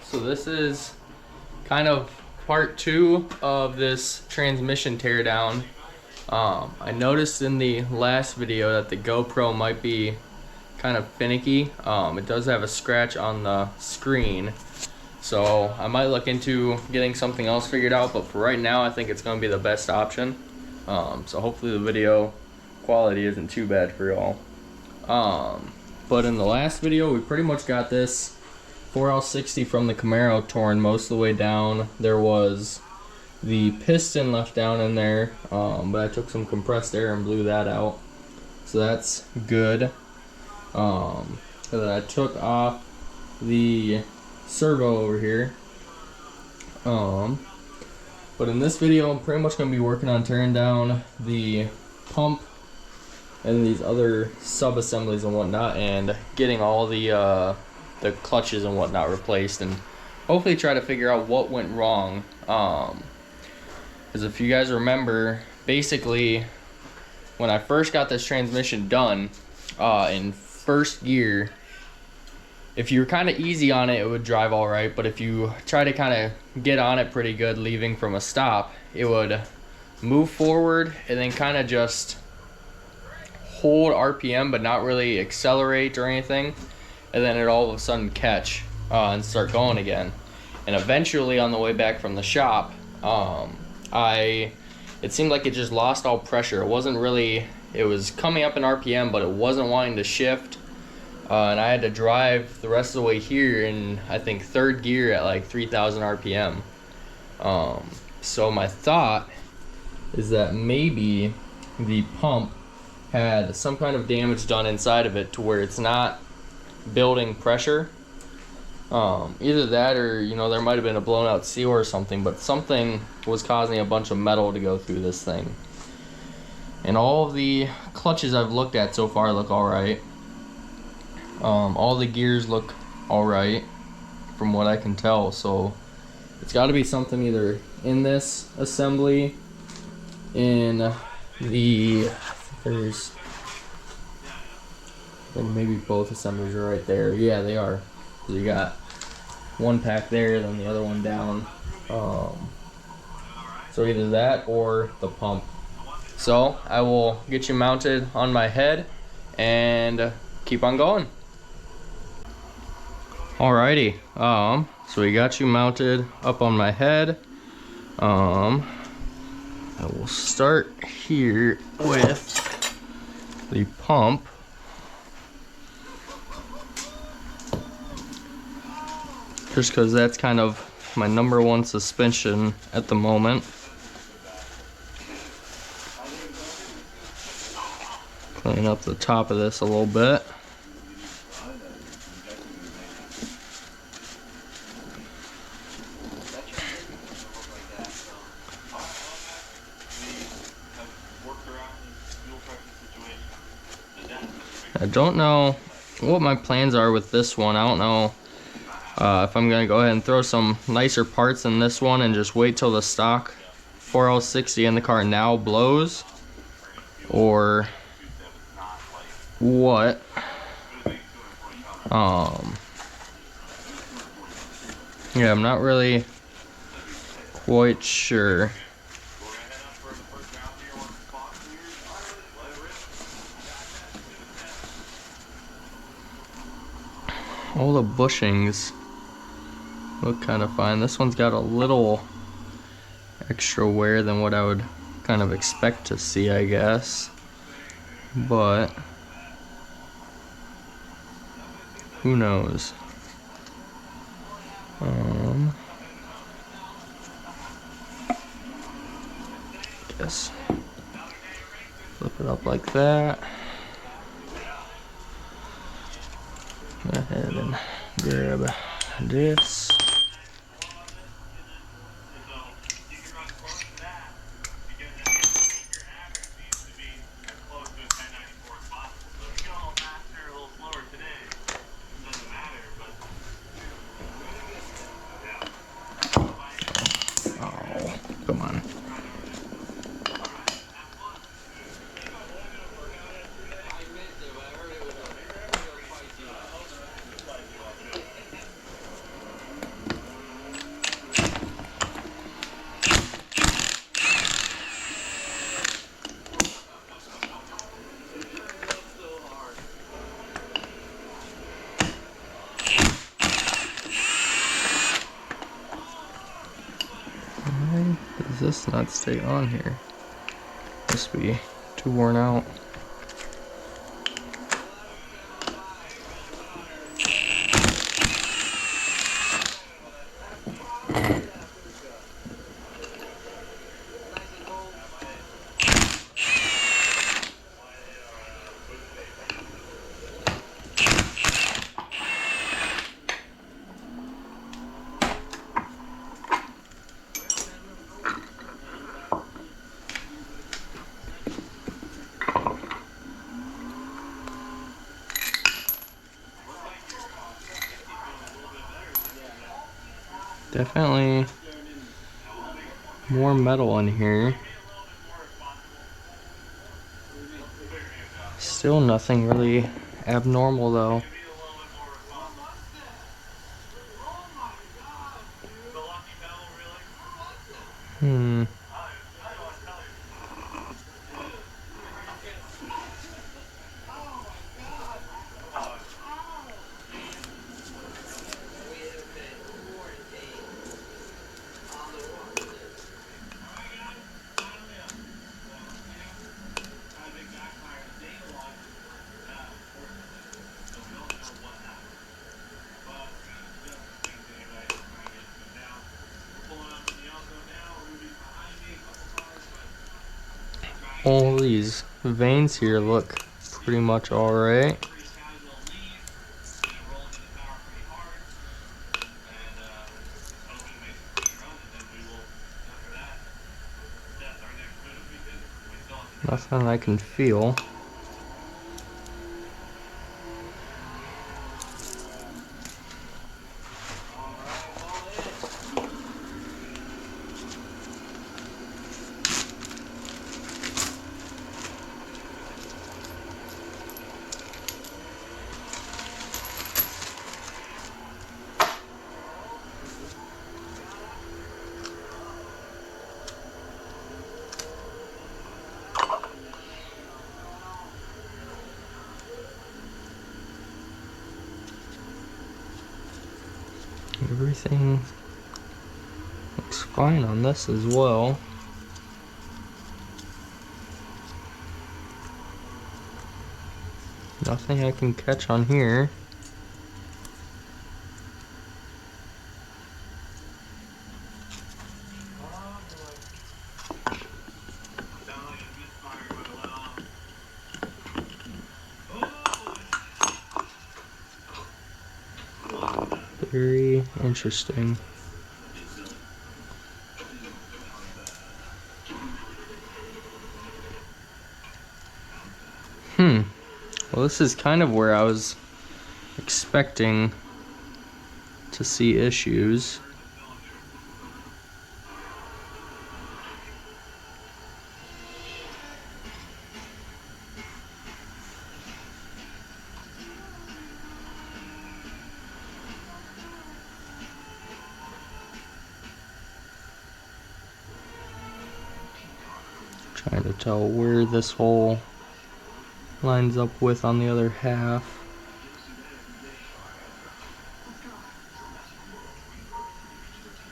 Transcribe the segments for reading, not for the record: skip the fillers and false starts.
So this is kind of part 2 of this transmission teardown. I noticed in the last video that the GoPro might be kind of finicky. It does have a scratch on the screen, so I might look into getting something else figured out, but for right now I think it's going to be the best option. So hopefully the video quality isn't too bad for y'all. But in the last video we pretty much got this 4L60 from the Camaro torn most of the way down. There was the piston left down in there, but I took some compressed air and blew that out, so that's good. And then I took off the servo over here. But in this video I'm pretty much going to be working on tearing down the pump and these other sub-assemblies and whatnot, and getting all the clutches and whatnot replaced, and hopefully try to figure out what went wrong. Because if you guys remember, basically when I first got this transmission done, in first gear, if you were kind of easy on it, it would drive all right, but if you try to kind of get on it pretty good leaving from a stop, it would move forward and then kind of just hold RPM but not really accelerate or anything, and then it all of a sudden catch and start going again. And eventually on the way back from the shop, it seemed like it just lost all pressure. It was coming up in RPM, but it wasn't wanting to shift, and I had to drive the rest of the way here in, I think, third gear at like 3,000 RPM. So my thought is that maybe the pump had some kind of damage done inside of it to where it's not building pressure. Either that, or there might have been a blown out seal or something, but something was causing a bunch of metal to go through this thing. And all of the clutches I've looked at so far look alright. All the gears look alright from what I can tell, so it's got to be something either in this assembly, in the, there's, maybe both assemblies are right there. Yeah, they are. So you got one pack there, then the other one down. So either that or the pump. So I will get you mounted on my head and keep on going. Alrighty, so we got you mounted up on my head. I will start here with the pump. Just because that's kind of my #1 suspension at the moment. Clean up the top of this a little bit. I don't know what my plans are with this one. I don't know if I'm going to go ahead and throw some nicer parts in this one and just wait till the stock 4L60 in the car now blows, or what. Yeah, I'm not really quite sure. All the bushings look kind of fine. This one's got a little extra wear than what I would kind of expect to see, I guess, but who knows. Guess flip it up like that. Go ahead and grab this. Oh, come on. this not stay on here? Must be too worn out. Definitely more metal in here. Still nothing really abnormal though. All these veins here look pretty much alright. Nothing I can feel. Everything looks fine on this as well. Nothing I can catch on here. Very interesting. Well, this is kind of where I was expecting to see issues. Trying to tell where this hole lines up with on the other half.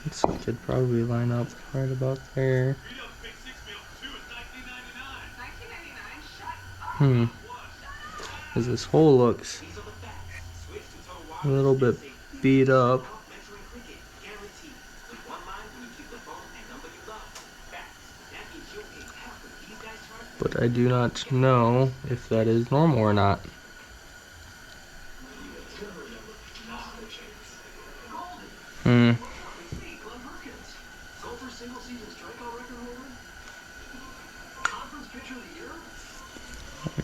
Looks like it'd probably line up right about there. Because this hole looks a little bit beat up. But I do not know if that is normal or not. I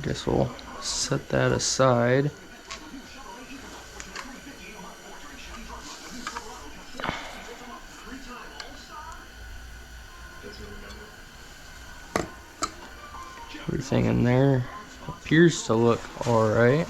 guess we'll set that aside. Everything in there appears to look alright.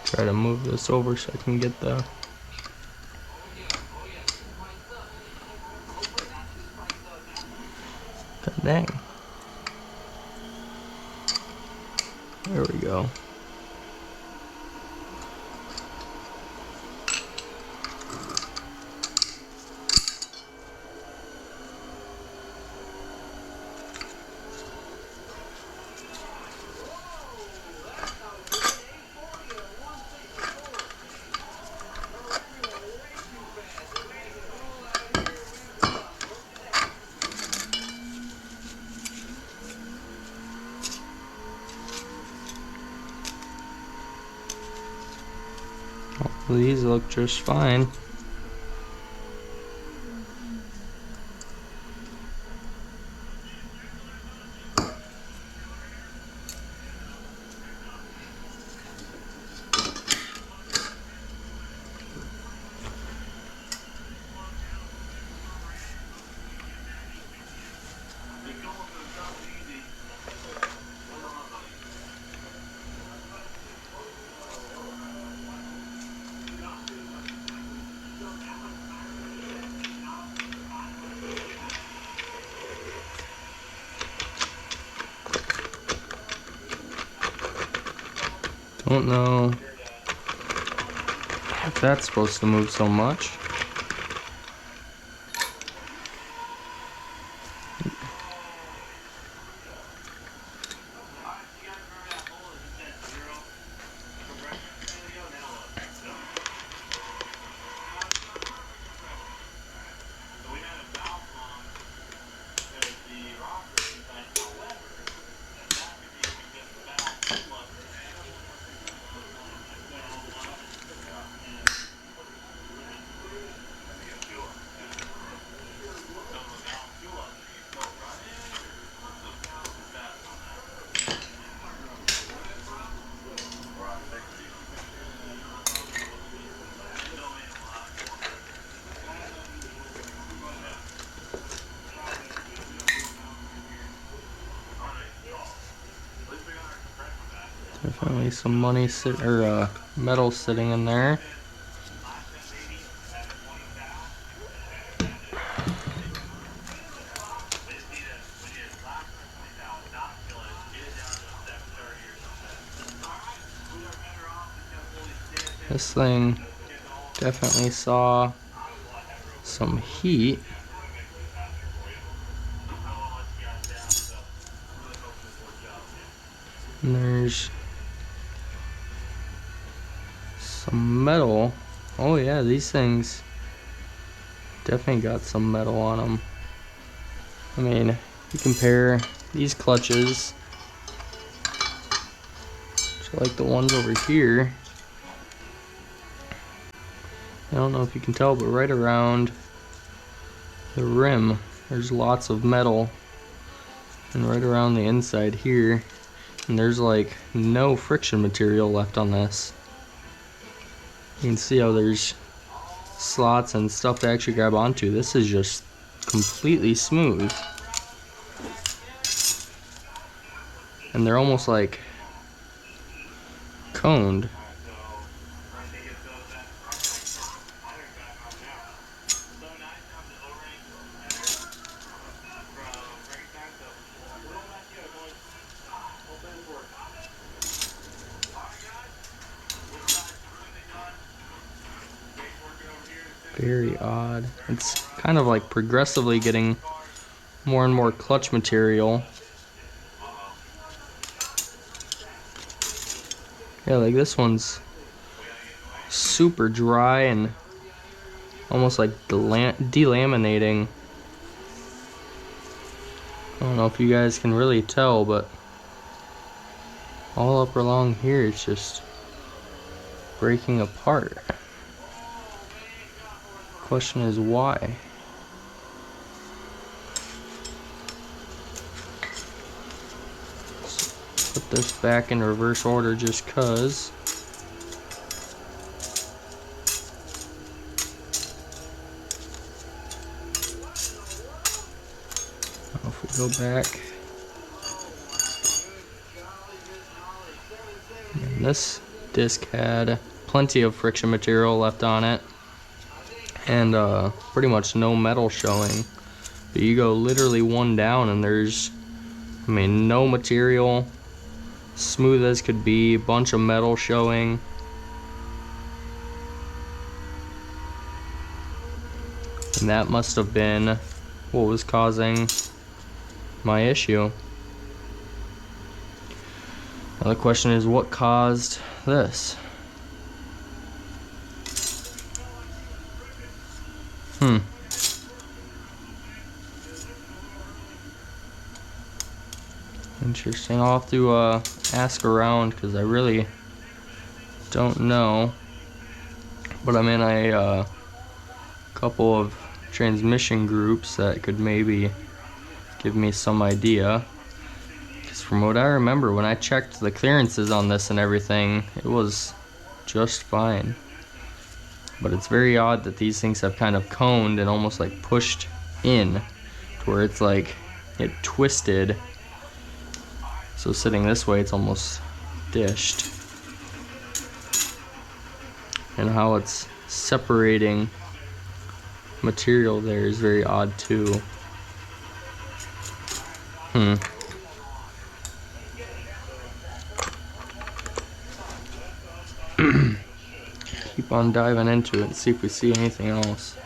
Try to move this over so I can get the God dang. There we go. These look just fine. Don't know if that's supposed to move so much. Definitely some money metal sitting in there. This thing definitely saw some heat. And there's some metal. Oh yeah, these things definitely got some metal on them. I mean, you compare these clutches to like the ones over here. I don't know if you can tell, but right around the rim there's lots of metal, and right around the inside here, and there's like no friction material left on this. You can see how there's slots and stuff to actually grab onto. This is just completely smooth, and they're almost like coned. Very odd. It's kind of like progressively getting more and more clutch material. Yeah, like this one's super dry and almost like delaminating. I don't know if you guys can really tell, but all up along here it's just breaking apart. Question is why? Put this back in reverse order just cuz. Now if we go back, and this disc had plenty of friction material left on it and pretty much no metal showing. But you go literally one down and there's, I mean, no material, smooth as could be, bunch of metal showing. And that must have been what was causing my issue. Now the question is, what caused this? Interesting. I'll have to ask around because I really don't know. But I'm in a couple of transmission groups that could maybe give me some idea. Because from what I remember, when I checked the clearances on this and everything, it was just fine. But it's very odd that these things have kind of coned and almost like pushed in to where it's like it twisted. So sitting this way, it's almost dished. And how it's separating material there is very odd too. Keep on diving into it and see if we see anything else.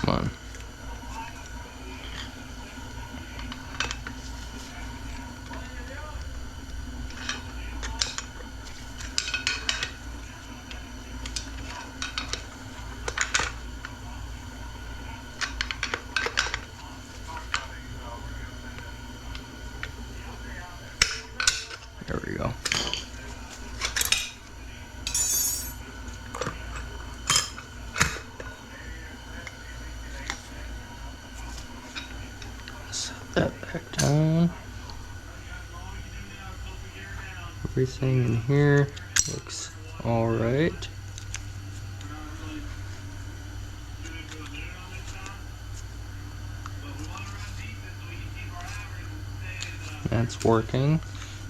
Come on. There we go. Set that back down. Everything in here looks all right. That's working.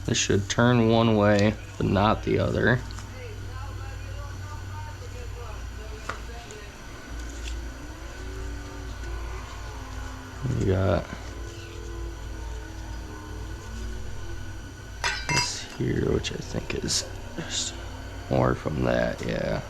This should turn one way, but not the other. We got this here, which I think is just more from that, yeah.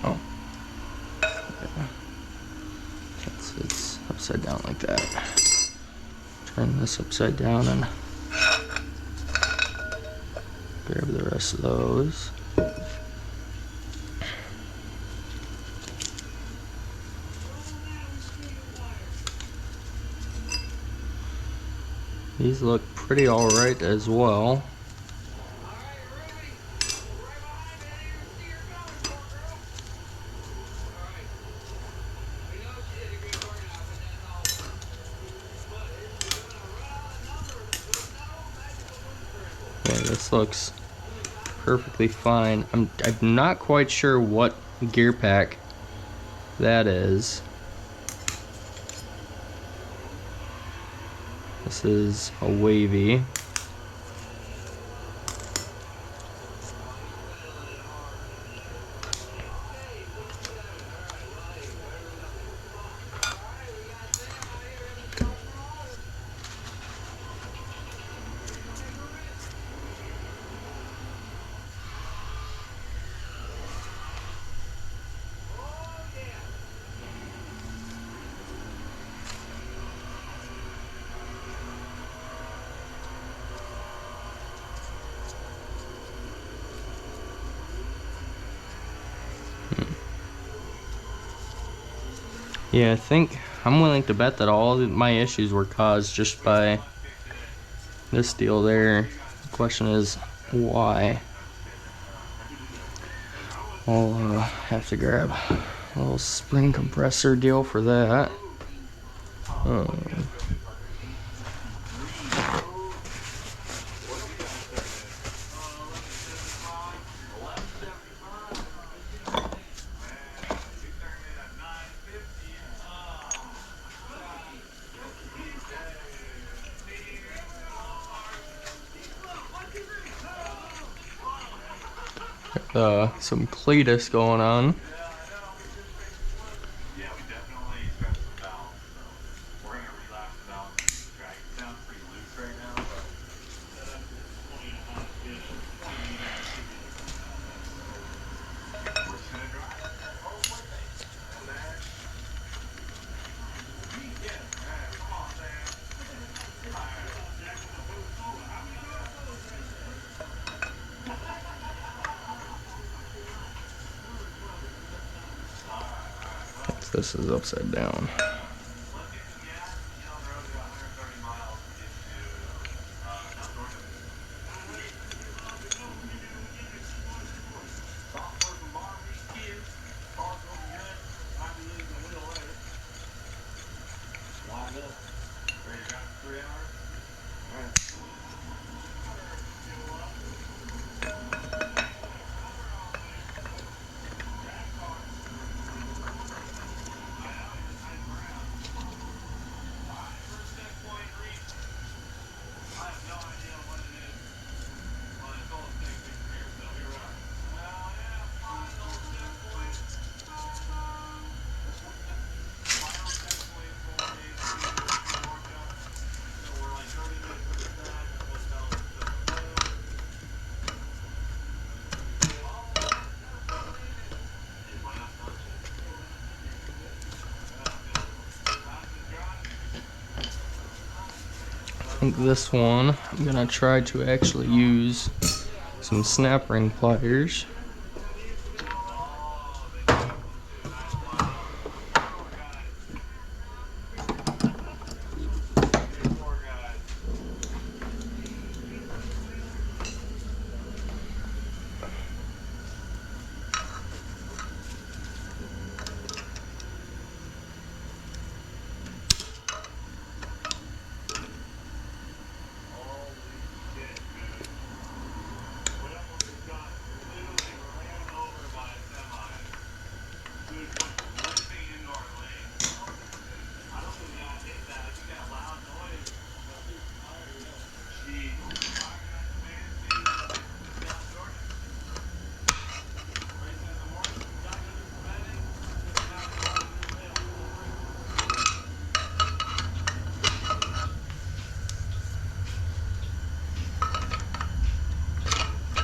Oh, upside down like that. Turn this upside down and grab the rest of those. These look pretty alright as well. Yeah, this looks perfectly fine. I'm not quite sure what gear pack that is. This is a wavy. Yeah, I think I'm willing to bet that all of my issues were caused just by this deal there. The question is, why? I'll have to grab a little spring compressor deal for that. Some Cletus going on. This is upside down. I think this one, I'm gonna try to actually use some snap ring pliers.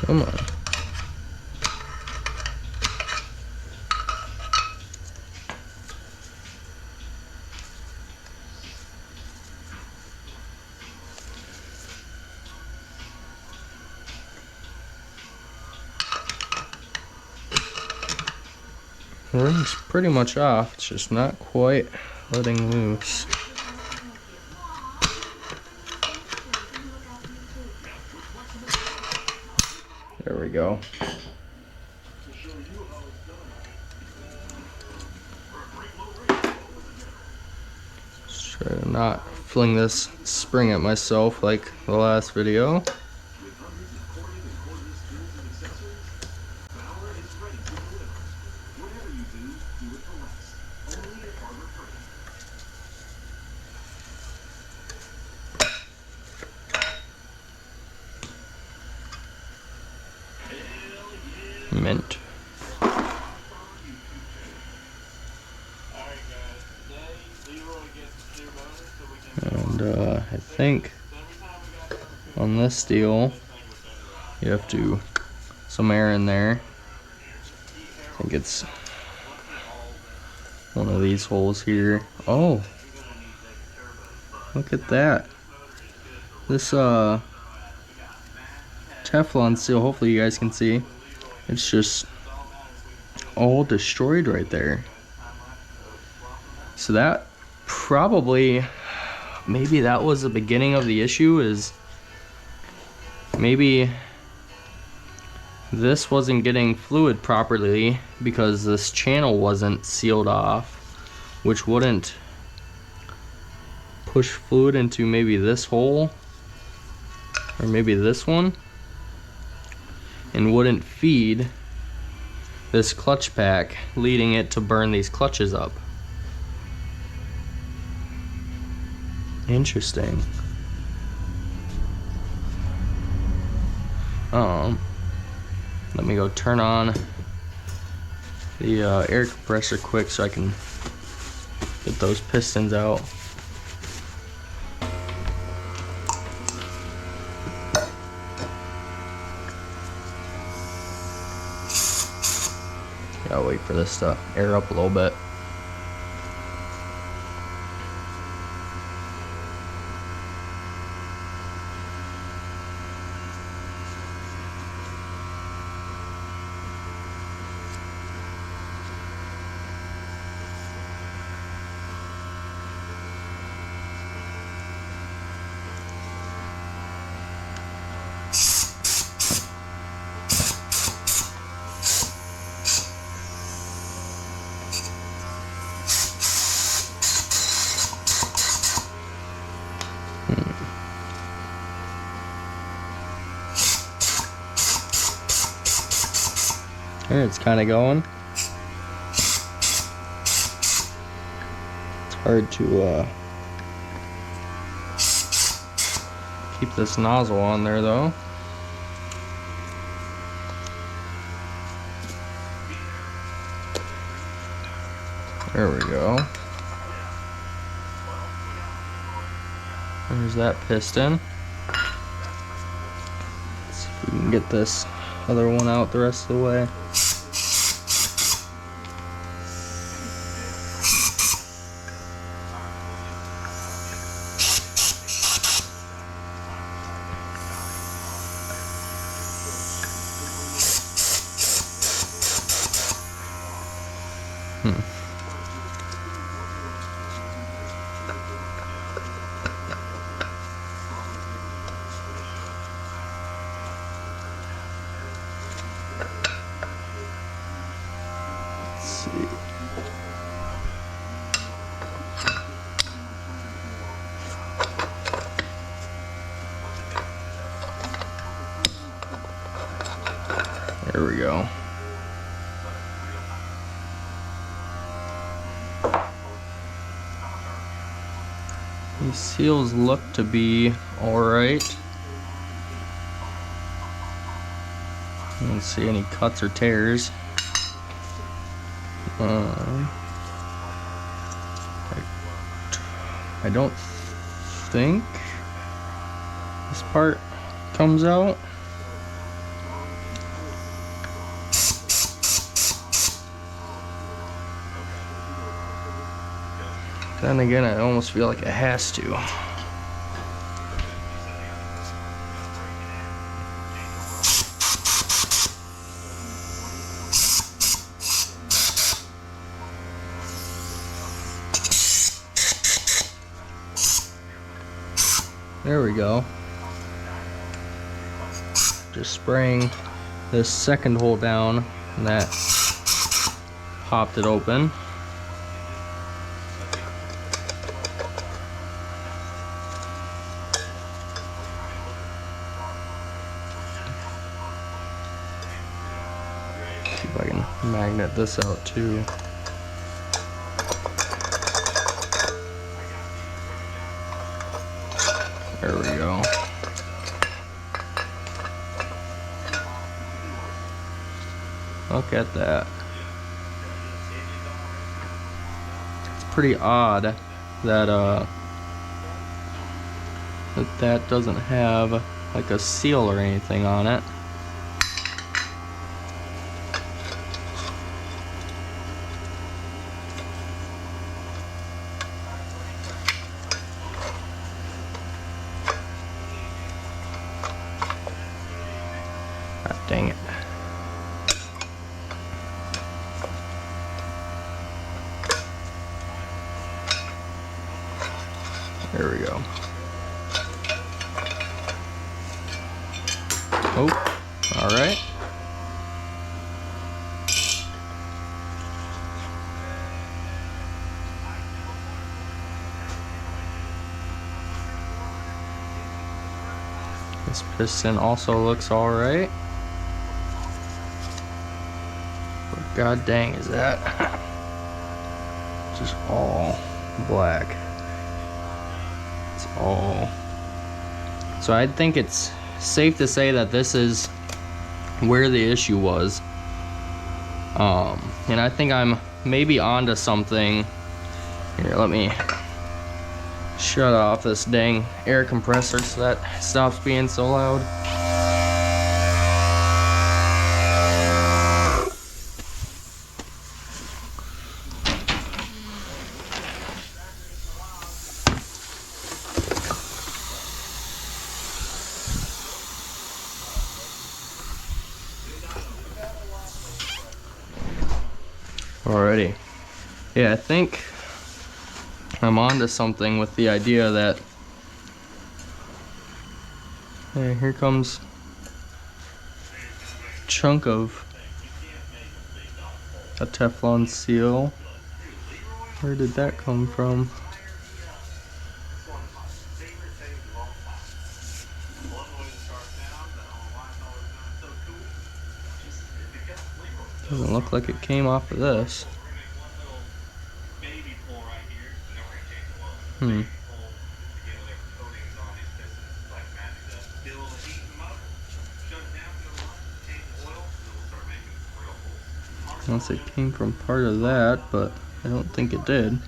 Come on. The ring's pretty much off, it's just not quite letting loose. There we go. Just try to not fling this spring at myself like the last video. Mint. And I think on this deal you have to some air in there. I think it's one of these holes here. Oh, look at that. This Teflon seal, hopefully you guys can see, it's just all destroyed right there. So that probably, maybe that was the beginning of the issue, is maybe this wasn't getting fluid properly because this channel wasn't sealed off, which wouldn't push fluid into maybe this hole or maybe this one, and wouldn't feed this clutch pack, leading it to burn these clutches up. Interesting. Let me go turn on the air compressor quick so I can get those pistons out. Gotta wait for this to air up a little bit. There, it's kind of going. It's hard to keep this nozzle on there though. There we go. There's that piston. Let's see if we can get this other one out the rest of the way. There we go. These seals look to be alright. I don't see any cuts or tears. I don't think this part comes out. Then again, I almost feel like it has to. There we go. Just spraying this second hole down, and that popped it open. See if I can magnet this out too. There we go. Look at that. It's pretty odd that that doesn't have like a seal or anything on it. Ah, dang it. There we go. Oh, all right. This piston also looks all right. But god dang is that just all black. It's all. So I think it's safe to say that this is where the issue was. And I think I'm maybe onto something. Here, let me shut off this dang air compressor so that stops being so loud. Alrighty. Yeah, I think I'm onto something with the idea that, hey, here comes a chunk of a Teflon seal. Where did that come from? Doesn't look like it came off of this. Unless it came from part of that, but I don't think it did.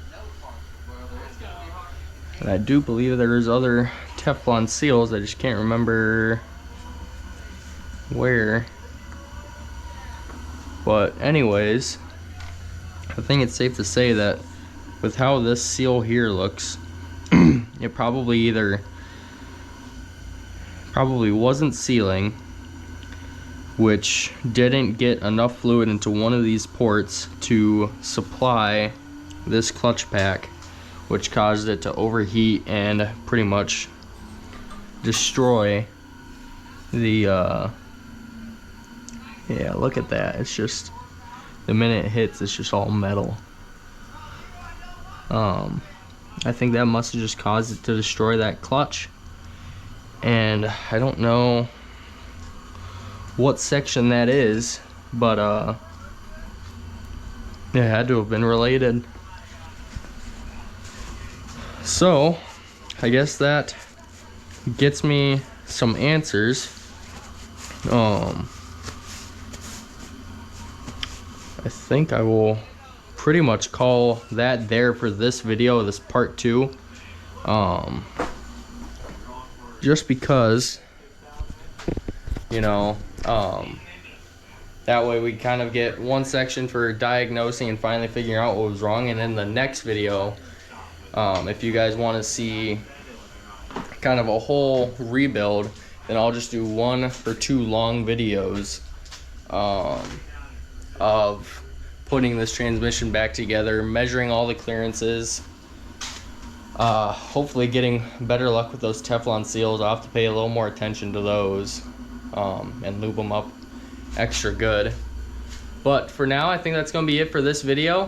And I do believe there's other Teflon seals, I just can't remember where. But anyways, I think it's safe to say that with how this seal here looks, it probably wasn't sealing, which didn't get enough fluid into one of these ports to supply this clutch pack, which caused it to overheat and pretty much destroy the yeah, look at that. It's just, the minute it hits, it's just all metal. I think that must have just caused it to destroy that clutch. And I don't know what section that is, but it had to have been related. So I guess that gets me some answers. I think I will pretty much call that there for this video, this part 2. Just because, you know, that way we kind of get one section for diagnosing and finally figuring out what was wrong, and in the next video, if you guys want to see kind of a whole rebuild, then I'll just do 1 or 2 long videos of putting this transmission back together, measuring all the clearances, Hopefully getting better luck with those Teflon seals. I'll have to pay a little more attention to those, and lube them up extra good. But for now, I think that's gonna be it for this video.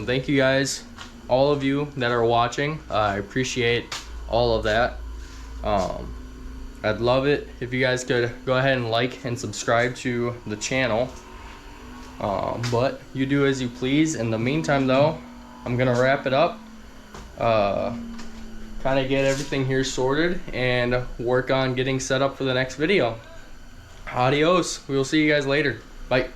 Thank you guys, all of you that are watching. I appreciate all of that. I'd love it if you guys could go ahead and like and subscribe to the channel. But you do as you please. In the meantime though, I'm gonna wrap it up, kind of get everything here sorted and work on getting set up for the next video. Adios. We will see you guys later. Bye.